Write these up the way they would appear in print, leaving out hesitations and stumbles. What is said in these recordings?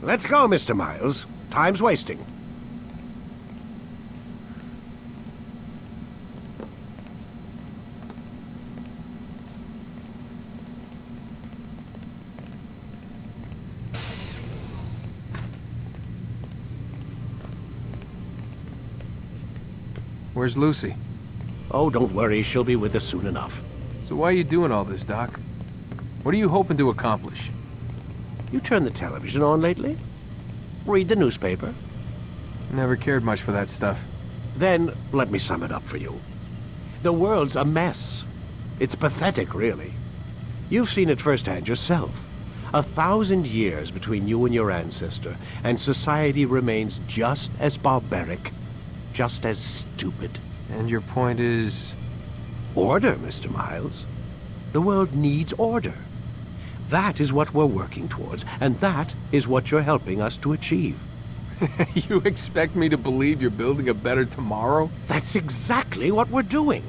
Let's go, Mr. Miles. Time's wasting. Where's Lucy? Oh, don't worry. She'll be with us soon enough. So why are you doing all this, Doc? What are you hoping to accomplish? You turn the television on lately? Read the newspaper? Never cared much for that stuff. Then, let me sum it up for you. The world's a mess. It's pathetic, really. You've seen it firsthand yourself. 1,000 years between you and your ancestor, and society remains just as barbaric, just as stupid. And your point is? Order, Mr. Miles. The world needs order. That is what we're working towards, and that is what you're helping us to achieve. You expect me to believe you're building a better tomorrow? That's exactly what we're doing.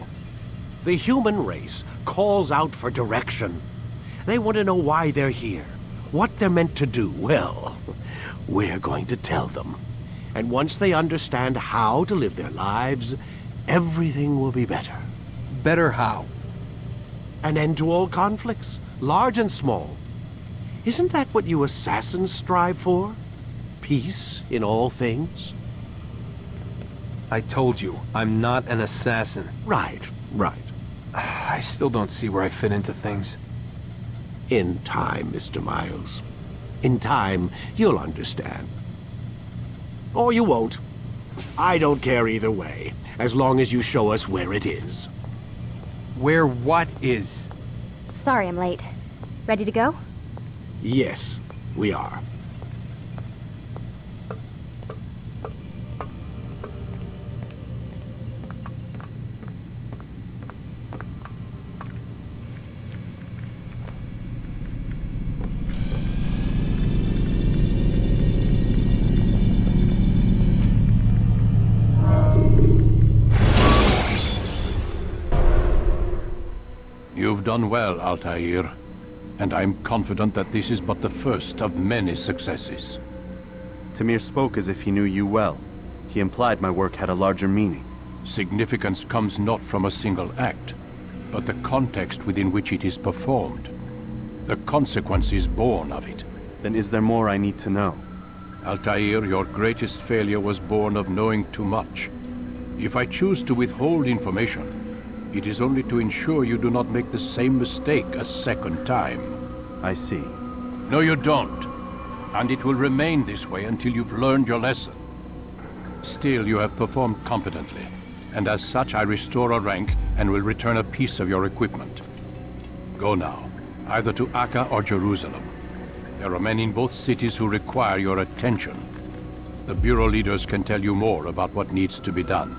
The human race calls out for direction. They want to know why they're here, what they're meant to do. Well, we're going to tell them. And once they understand how to live their lives, everything will be better. Better how? An end to all conflicts, large and small. Isn't that what you assassins strive for? Peace in all things? I told you, I'm not an assassin. Right, right. I still don't see where I fit into things. In time, Mr. Miles. In time, you'll understand. Or you won't. I don't care either way, as long as you show us where it is. Where what is? Sorry I'm late. Ready to go? Yes, we are. You've done well, Altair, and I'm confident that this is but the first of many successes. Tamir spoke as if he knew you well. He implied my work had a larger meaning. Significance comes not from a single act, but the context within which it is performed. The consequences born of it. Then is there more I need to know? Altair, your greatest failure was born of knowing too much. If I choose to withhold information, it is only to ensure you do not make the same mistake a second time. I see. No, you don't. And it will remain this way until you've learned your lesson. Still, you have performed competently, and as such I restore a rank and will return a piece of your equipment. Go now, either to Acre or Jerusalem. There are men in both cities who require your attention. The Bureau leaders can tell you more about what needs to be done.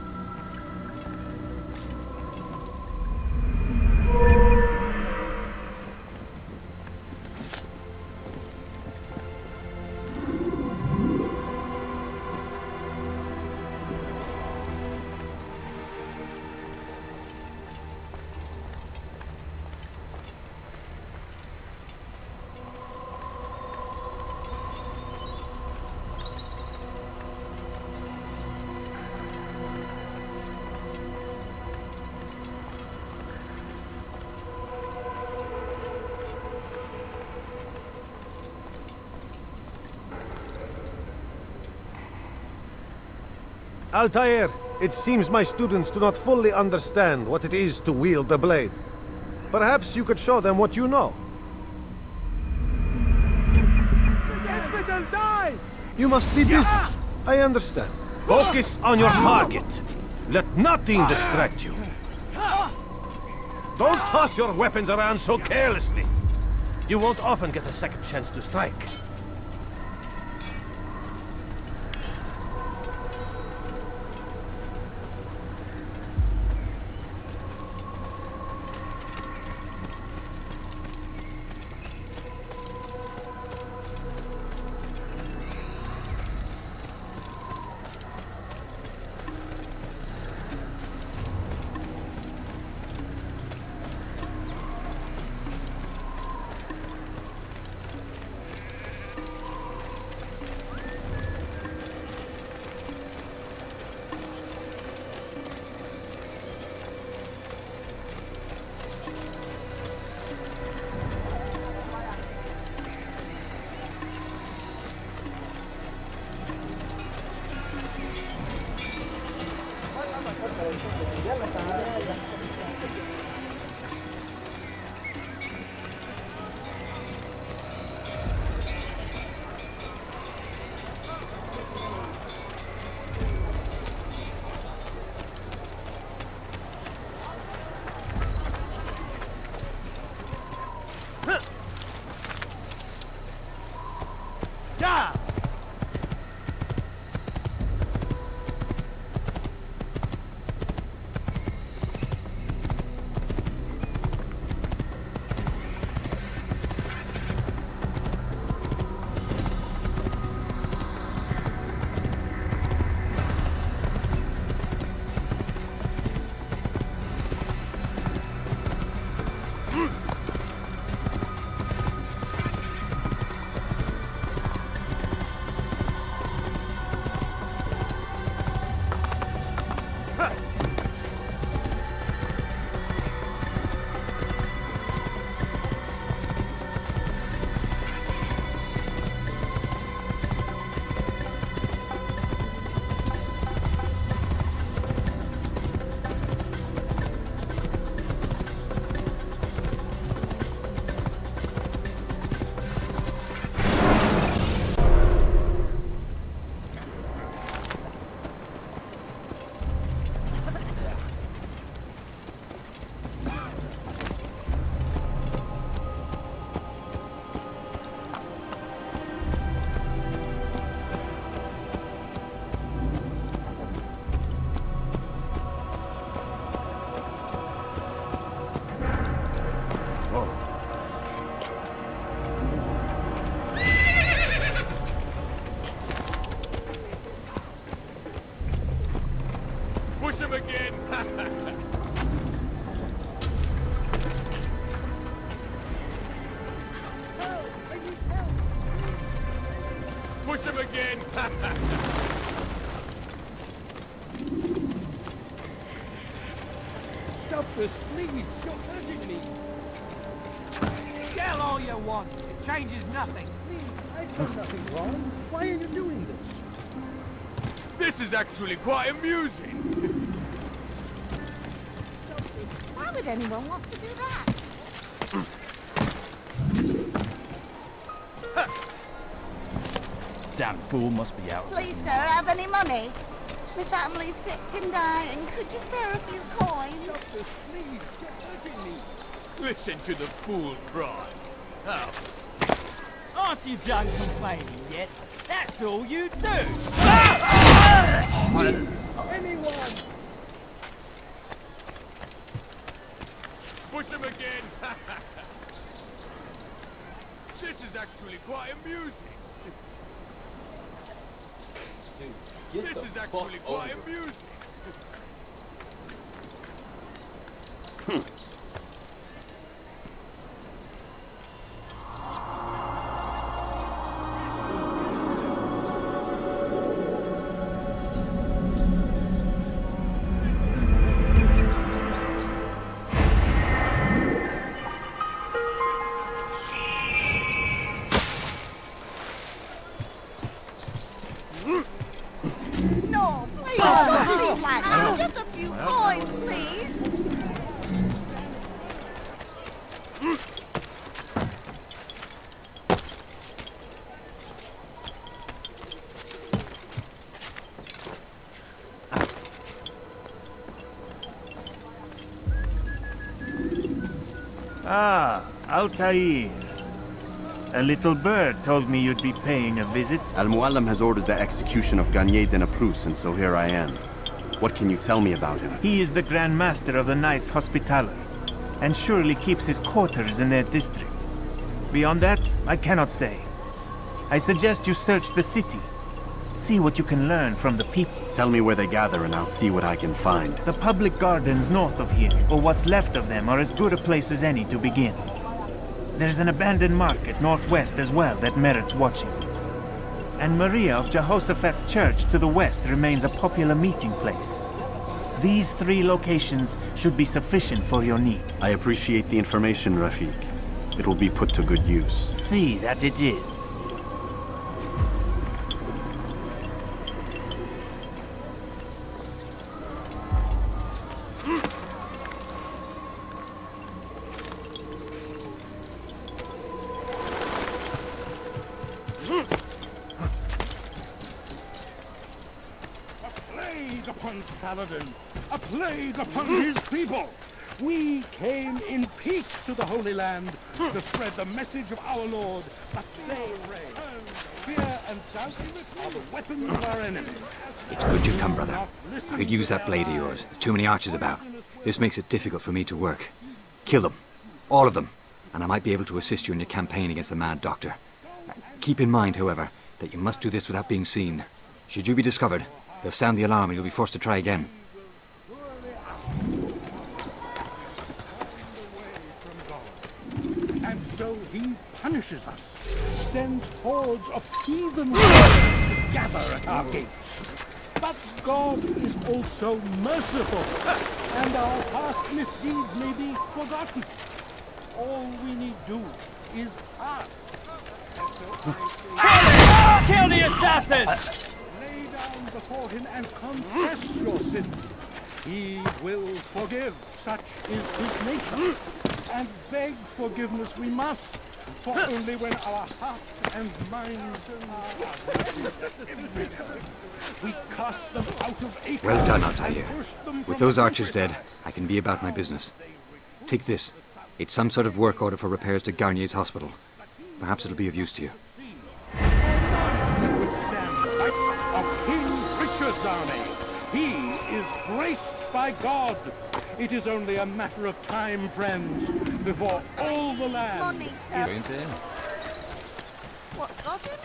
Altair, it seems my students do not fully understand what it is to wield the blade. Perhaps you could show them what you know. You must be busy. I understand. Focus on your target. Let nothing distract you. Don't toss your weapons around so carelessly. You won't often get a second chance to strike. Charge! Stop this, please! You're hurting me! Yell all you want. It changes nothing. Please, I've done nothing wrong. Why are you doing this? This is actually quite amusing. Why would anyone want to do that? Damn fool must be out. Please, sir, have any money? My family's sick and dying. Could you spare a few coins? Stop this, please! You're hurting me! Listen to the fool cry. How? Aren't you done complaining yet? That's all you do! Anyone! Push him again! This is actually quite amusing. This is actually quite amusing. No, please, please, lad. Just a few coins, please. Ah, Altair. A little bird told me you'd be paying a visit. Mualim has ordered the execution of Garnier De Naplouse, and so here I am. What can you tell me about him? He is the Grand Master of the Knights Hospitalier, and surely keeps his quarters in their district. Beyond that, I cannot say. I suggest you search the city. See what you can learn from the people. Tell me where they gather and I'll see what I can find. The public gardens north of here, or what's left of them, are as good a place as any to begin. There's an abandoned market northwest as well that merits watching. And Maria of Jehoshaphat's church to the west remains a popular meeting place. These three locations should be sufficient for your needs. I appreciate the information, Rafiq. It will be put to good use. See that it is. Paladin, a plague upon his people. We came in peace to the Holy Land to spread the message of our Lord, but they reigned. Fear out are the weapons of our enemies. It's good you come, brother. I could use that blade of yours. There's too many archers about. This makes it difficult for me to work. Kill them. All of them. And I might be able to assist you in your campaign against the Mad Doctor. Keep in mind, however, that you must do this without being seen. Should you be discovered, they'll sound the alarm and you'll be forced to try again. And so he punishes us, sends hordes of heathen to gather at our gates. But God is also merciful, and our past misdeeds may be forgotten. All we need do is ask. Kill the assassin! Lay down before him and confess your sins. He will forgive, such is his nature. And beg forgiveness we must, for only when our hearts and minds we cast them out of Acre. Well done, Altair. With those archers dead, I can be about my business. Take this. It's some sort of work order for repairs to Garnier's hospital. Perhaps it'll be of use to you. Of King Richard's army. He is graced by God. It is only a matter of time, friends, before all the land Money, sir. What's got in it?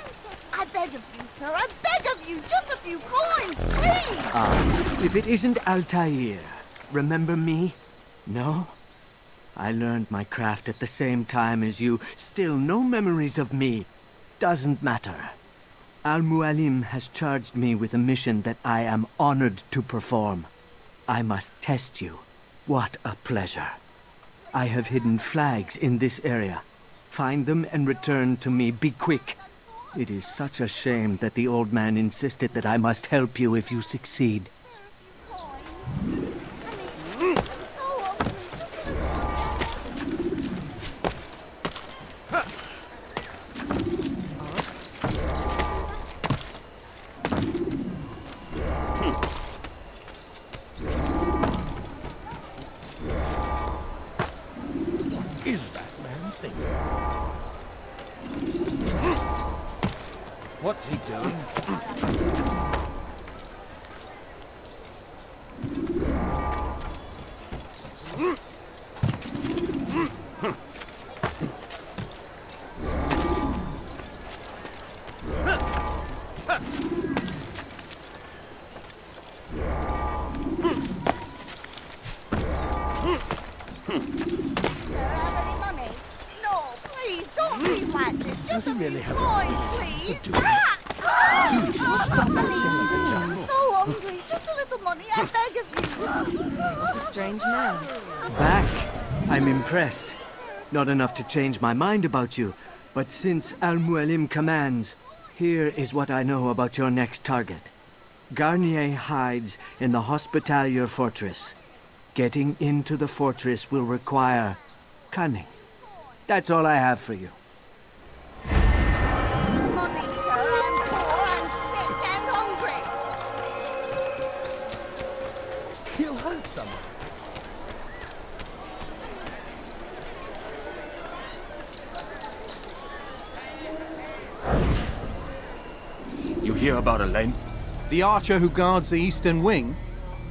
I beg of you, sir. I beg of you. Just a few coins, please. If it isn't Altair, remember me? No? I learned my craft at the same time as you. Still no memories of me. Doesn't matter. Mualim has charged me with a mission that I am honored to perform. I must test you. What a pleasure. I have hidden flags in this area. Find them and return to me. Be quick. It is such a shame that the old man insisted that I must help you if you succeed. What's he doing? Really have please. So hungry. Just a little money, I beg of you. A strange man. Back? I'm impressed. Not enough to change my mind about you, but since Mualim commands, here is what I know about your next target. Garnier hides in the Hospitalier Fortress. Getting into the fortress will require cunning. That's all I have for you. He'll hunt someone. You hear about Elaine? The archer who guards the eastern wing?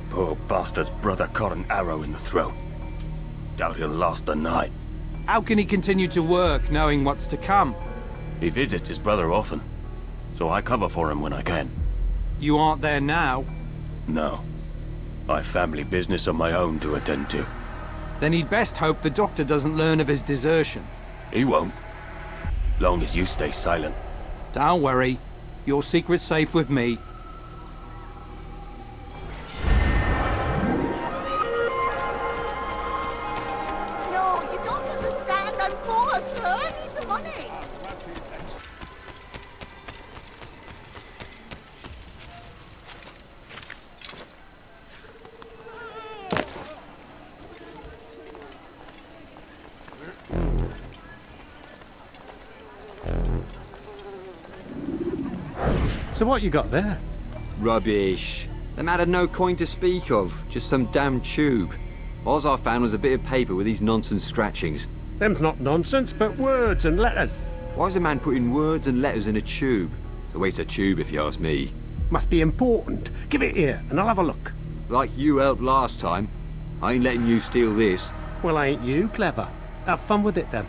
Poor bastard's brother caught an arrow in the throat. Doubt he'll last the night. How can he continue to work, knowing what's to come? He visits his brother often, so I cover for him when I can. You aren't there now? No. I've family business of my own to attend to. Then he'd best hope the doctor doesn't learn of his desertion. He won't. Long as you stay silent. Don't worry. Your secret's safe with me. No, you don't understand. I'm poor, sir. I need the money. So what you got there? Rubbish. The man had no coin to speak of, just some damn tube. All I found was a bit of paper with these nonsense scratchings. Them's not nonsense, but words and letters. Why's a man putting words and letters in a tube? It's a waste of tube, if you ask me. Must be important. Give it here, and I'll have a look. Like you helped last time. I ain't letting you steal this. Well, ain't you clever? Have fun with it, then.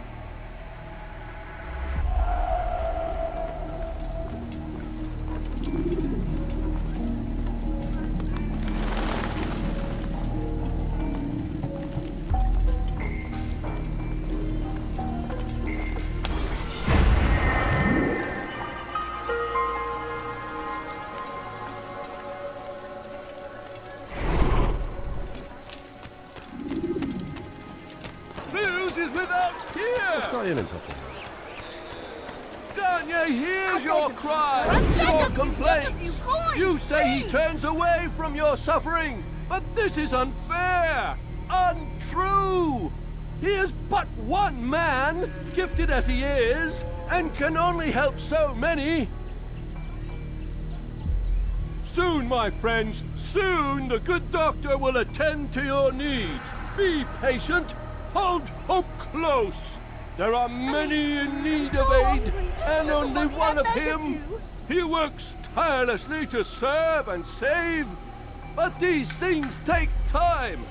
Garnier hears your cries, your complaints. You say he turns away from your suffering, but this is unfair, untrue. He is but one man, gifted as he is, and can only help so many. Soon, my friends, soon the good doctor will attend to your needs. Be patient, hold hope close. There are many in need of aid, and only one of him. He works tirelessly to serve and save, but these things take time.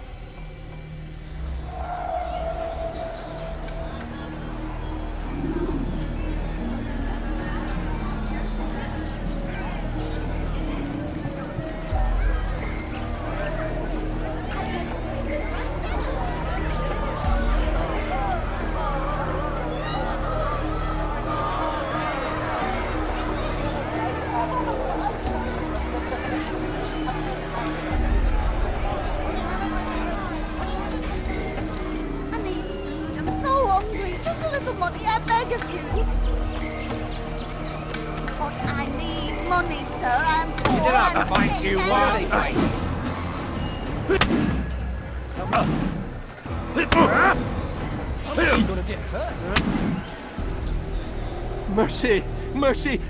Mercy! Mercy!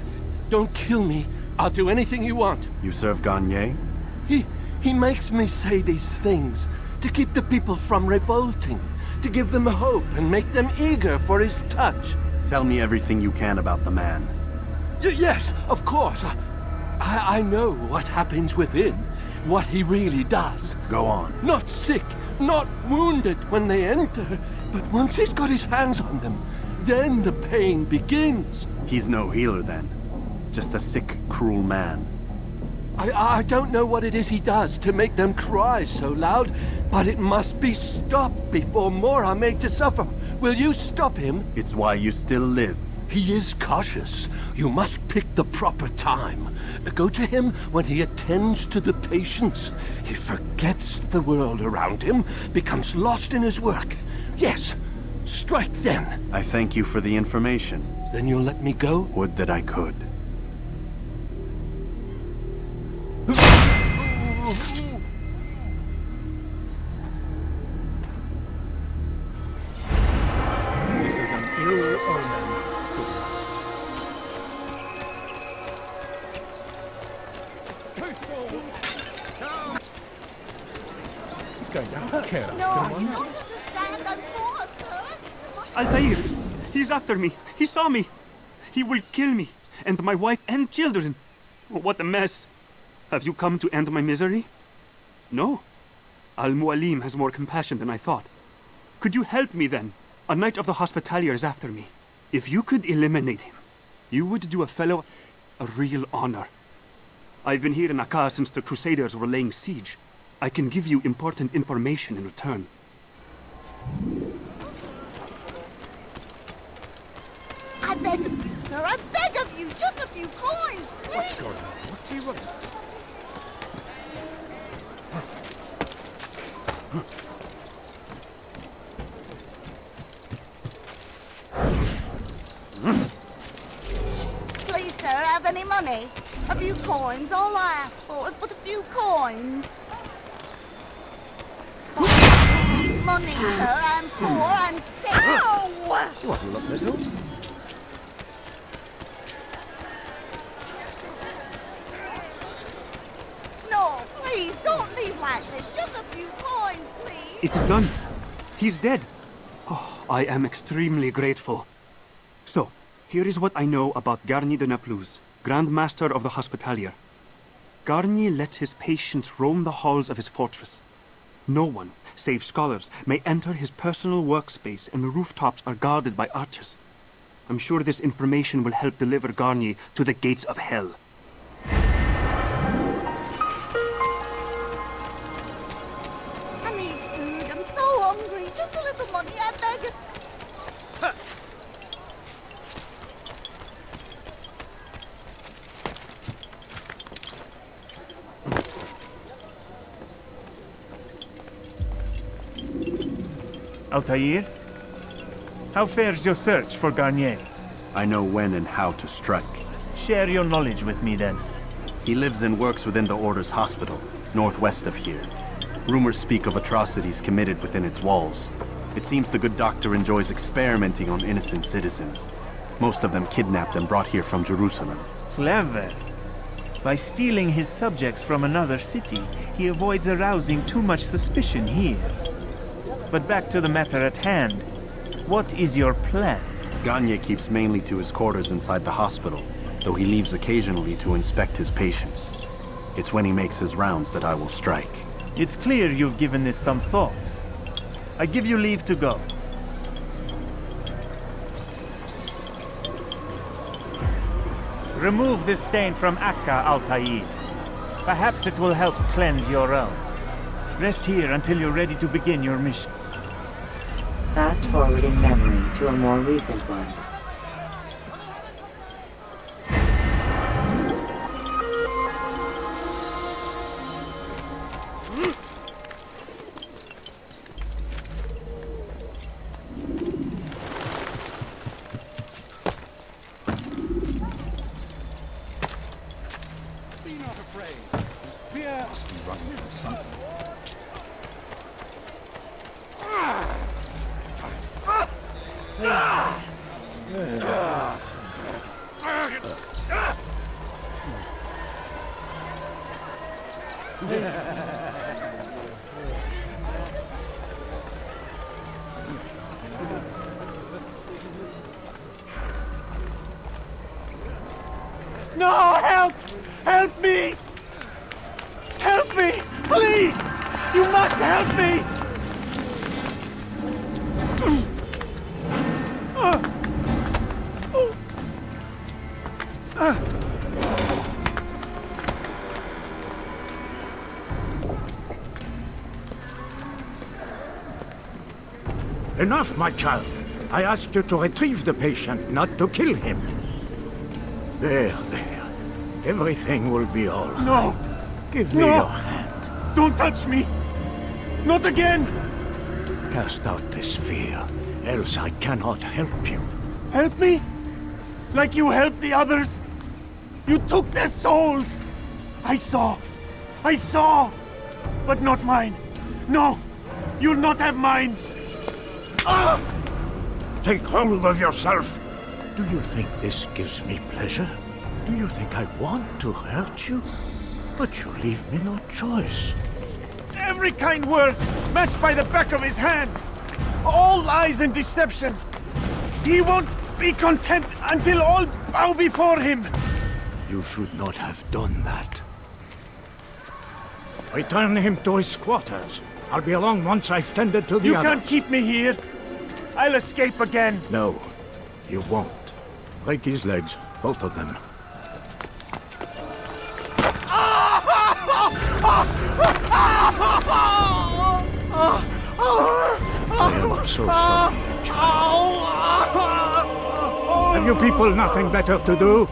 Don't kill me. I'll do anything you want. You serve Garnier? He makes me say these things to keep the people from revolting, to give them hope and make them eager for his touch. Tell me everything you can about the man. Yes, of course. I know what happens within, what he really does. Go on. Not sick, not wounded when they enter, but once he's got his hands on them, then the pain begins. He's no healer then. Just a sick, cruel man. I don't know what it is he does to make them cry so loud, but it must be stopped before more are made to suffer. Will you stop him? It's why you still live. He is cautious. You must pick the proper time. Go to him when he attends to the patients. He forgets the world around him, becomes lost in his work. Yes, strike then. I thank you for the information. Then you'll let me go? Would that I could. This is an ill omen. He's going to hurt us. Altair! He's after me. He saw me. He will kill me, and my wife and children. What a mess. Have you come to end my misery? No. Mualim has more compassion than I thought. Could you help me then? A knight of the Hospitalier is after me. If you could eliminate him, you would do a fellow a real honor. I've been here in Acre since the Crusaders were laying siege. I can give you important information in return. I beg of you, sir, I beg of you, just a few coins, please! What's going on? What do you want? Please, sir, have any money? A few coins, all I ask for is but a few coins. I need money, sir, I'm poor, I'm sick. Ow! You want to look little? No, please, don't leave like this. Just a few coins, please. It is done. He's dead. Oh, I am extremely grateful. So, here is what I know about Garnier De Naplouse. Grand Master of the Hospitalier. Garnier lets his patients roam the halls of his fortress. No one, save scholars, may enter his personal workspace, and the rooftops are guarded by archers. I'm sure this information will help deliver Garnier to the gates of hell. I need food. I'm so hungry. Just a little money, I beg. Altair? How fares your search for Garnier? I know when and how to strike. Share your knowledge with me, then. He lives and works within the Order's hospital, northwest of here. Rumors speak of atrocities committed within its walls. It seems the good doctor enjoys experimenting on innocent citizens. Most of them kidnapped and brought here from Jerusalem. Clever. By stealing his subjects from another city, he avoids arousing too much suspicion here. But back to the matter at hand. What is your plan? Garnier keeps mainly to his quarters inside the hospital, though he leaves occasionally to inspect his patients. It's when he makes his rounds that I will strike. It's clear you've given this some thought. I give you leave to go. Remove this stain from Acre, Altair. Perhaps it will help cleanse your realm. Rest here until you're ready to begin your mission. Fast forwarding memory to a more recent one. Be not afraid. Fear must be running from something. No! Help! Help me! Help me! Please! You must help me! Enough, my child. I asked you to retrieve the patient, not to kill him. There. Everything will be all right. No! Give me your hand. Don't touch me! Not again! Cast out this fear, else I cannot help you. Help me? Like you helped the others? You took their souls! I saw! But not mine! No! You'll not have mine! Ah! Take hold of yourself! Do you think this gives me pleasure? Do you think I want to hurt you? But you leave me no choice. Every kind word matched by the back of his hand! All lies and deception! He won't be content until all bow before him! You should not have done that. Return him to his quarters. I'll be along once I've tended to the others. You can't keep me here! I'll escape again! No, you won't. Break his legs, both of them. I am so sorry, child. Have you people nothing better to do?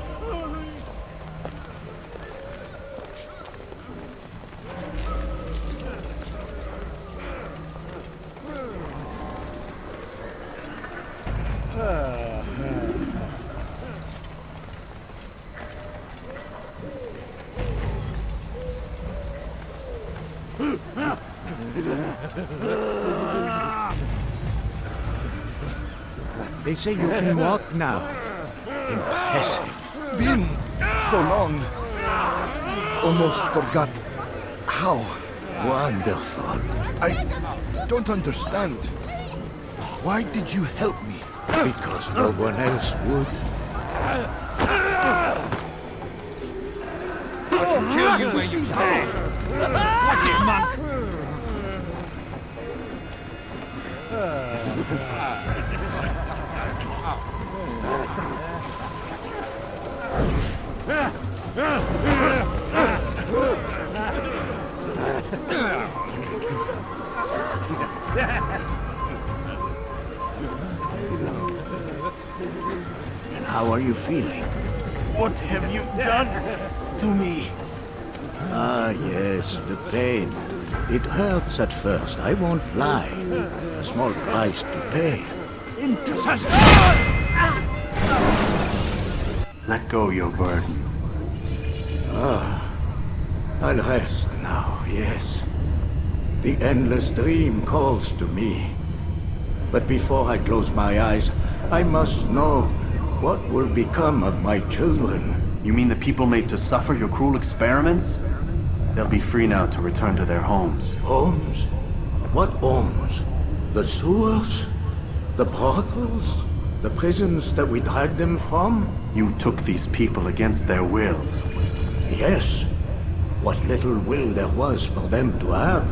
They say you can walk now. Impressive. Been so long. Almost forgot how. Wonderful. I don't understand. Why did you help me? Because no one else would. you where you stand. Watch it, monk. And how are you feeling? What have you done to me? Ah, yes, the pain. It hurts at first, I won't lie. A small price to pay. Let go your burden. Ah, I'll rest now, yes. The endless dream calls to me. But before I close my eyes, I must know what will become of my children. You mean the people made to suffer your cruel experiments? They'll be free now to return to their homes. Homes? What homes? The sewers? The brothels? The prisons that we dragged them from? You took these people against their will. Yes. What little will there was for them to have.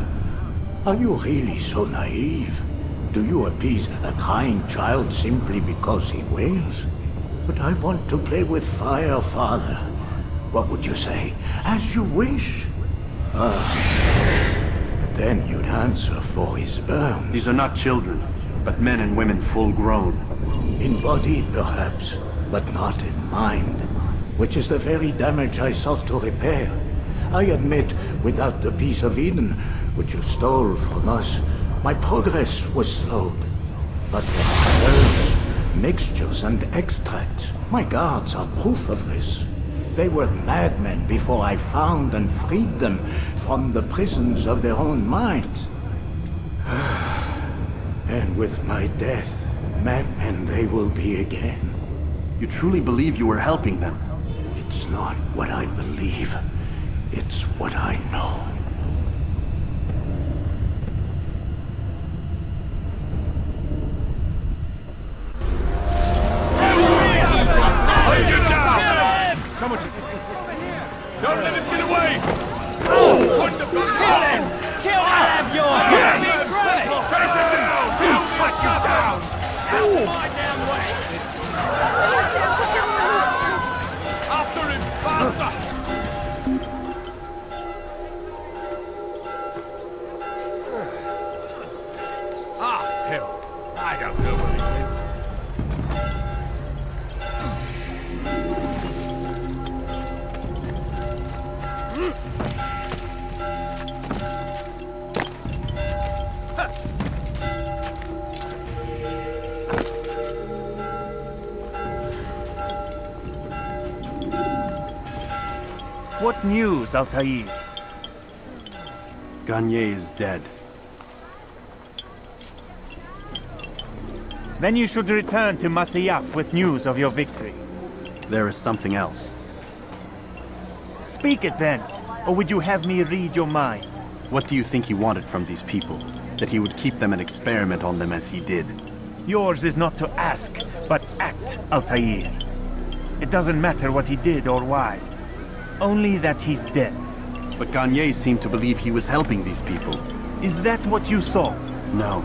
Are you really so naive? Do you appease a crying child simply because he wails? But I want to play with fire, Father. What would you say? As you wish. But then you'd answer for his burns. These are not children, but men and women full grown. In body, perhaps, but not in mind. Which is the very damage I sought to repair. I admit, without the piece of Eden, which you stole from us, my progress was slowed. But the herbs, mixtures and extracts, my guards are proof of this. They were madmen before I found and freed them from the prisons of their own minds. And with my death, madmen they will be again. You truly believe you were helping them? It's not what I believe. It's what I know. Come on. Don't let him get away! Oh! Wonderful! Kill him! Kill him! Take him down! He'll cut you down! My damn way! After him! Faster! Hell! I don't know what he meant. What news, Altair? Garnier is dead. Then you should return to Masyaf with news of your victory. There is something else. Speak it then, or would you have me read your mind? What do you think he wanted from these people? That he would keep them and experiment on them as he did? Yours is not to ask, but act, Altair. It doesn't matter what he did or why. Only that he's dead. But Garnier seemed to believe he was helping these people. Is that what you saw? No.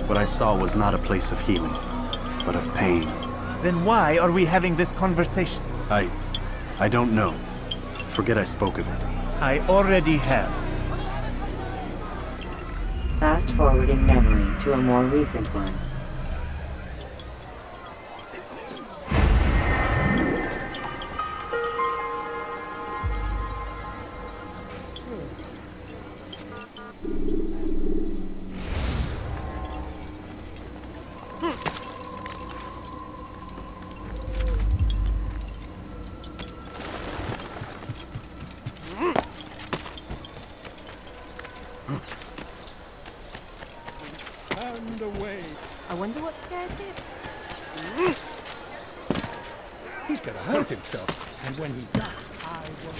What I saw was not a place of healing, but of pain. Then why are we having this conversation? I don't know. Forget I spoke of it. I already have. Fast forwarding memory to a more recent one. And away. I wonder what scares him. He's going to hurt himself, and when he does, I will...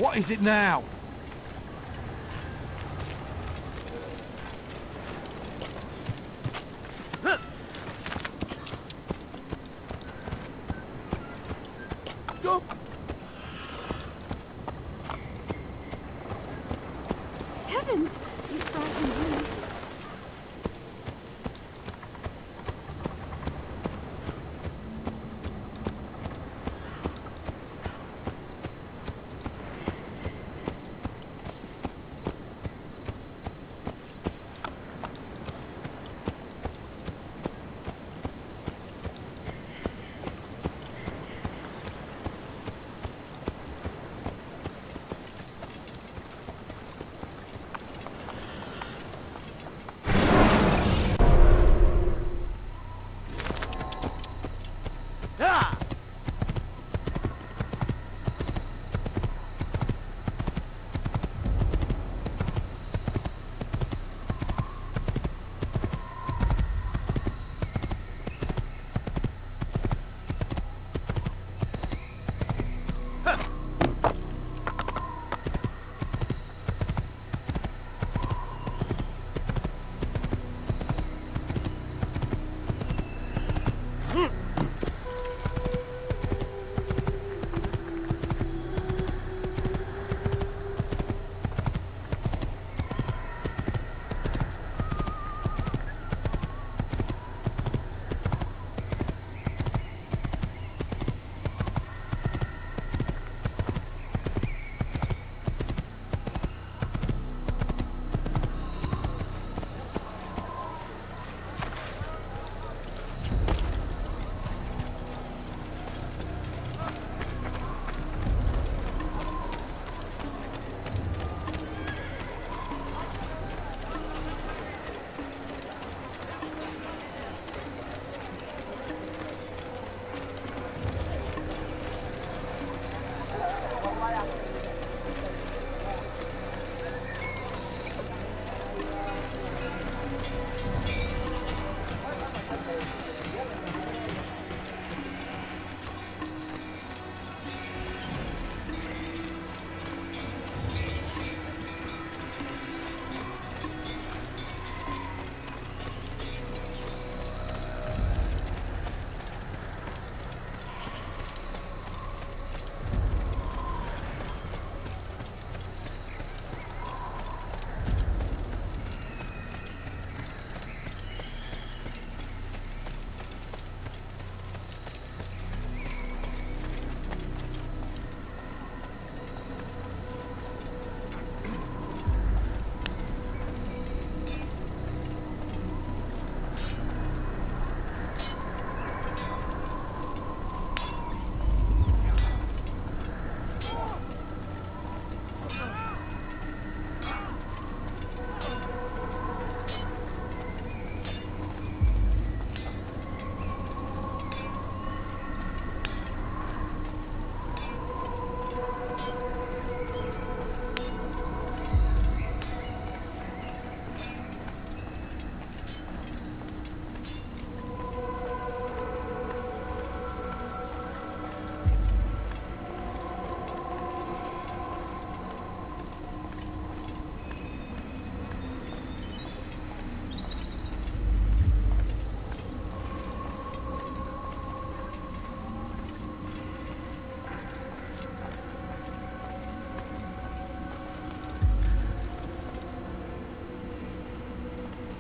What is it now? Stop!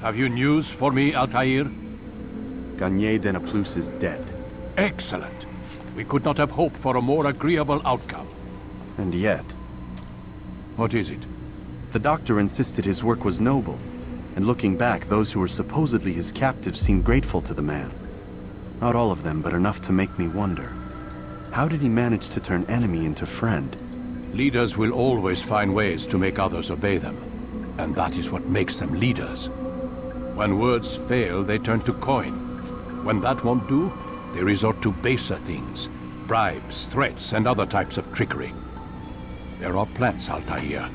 Have you news for me, Altair? Garnier De Naplouse is dead. Excellent. We could not have hoped for a more agreeable outcome. And yet... What is it? The doctor insisted his work was noble, and looking back, those who were supposedly his captives seemed grateful to the man. Not all of them, but enough to make me wonder. How did he manage to turn enemy into friend? Leaders will always find ways to make others obey them, and that is what makes them leaders. When words fail, they turn to coin. When that won't do, they resort to baser things, bribes, threats, and other types of trickery. There are plants, Altair,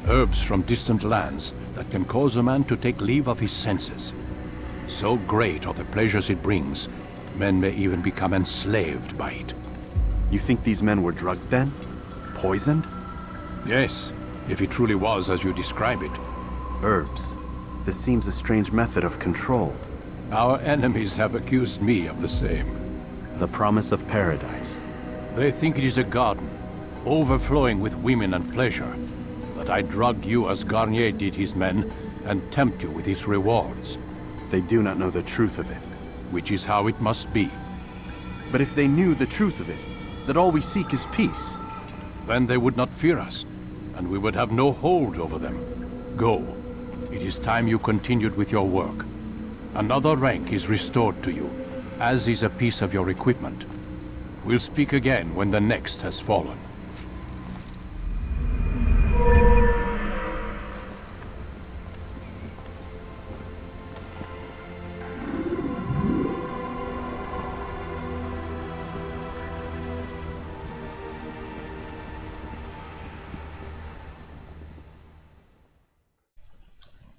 herbs from distant lands that can cause a man to take leave of his senses. So great are the pleasures it brings, men may even become enslaved by it. You think these men were drugged then? Poisoned? Yes, if it truly was as you describe it. Herbs. This seems a strange method of control. Our enemies have accused me of the same. The promise of paradise. They think it is a garden, overflowing with women and pleasure. That I drug you as Garnier did his men, and tempt you with his rewards. They do not know the truth of it. Which is how it must be. But if they knew the truth of it, that all we seek is peace. Then they would not fear us, and we would have no hold over them. Go. It is time you continued with your work. Another rank is restored to you, as is a piece of your equipment. We'll speak again when the next has fallen.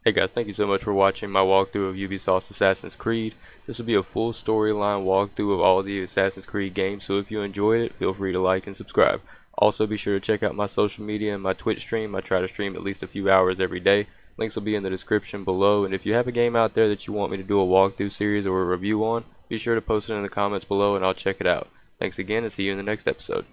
Hey guys, thank you so much for watching my walkthrough of Ubisoft's Assassin's Creed. This will be a full storyline walkthrough of all the Assassin's Creed games, so if you enjoyed it, feel free to like and subscribe. Also, be sure to check out my social media and my Twitch stream. I try to stream at least a few hours every day. Links will be in the description below, and if you have a game out there that you want me to do a walkthrough series or a review on, be sure to post it in the comments below and I'll check it out. Thanks again, and see you in the next episode.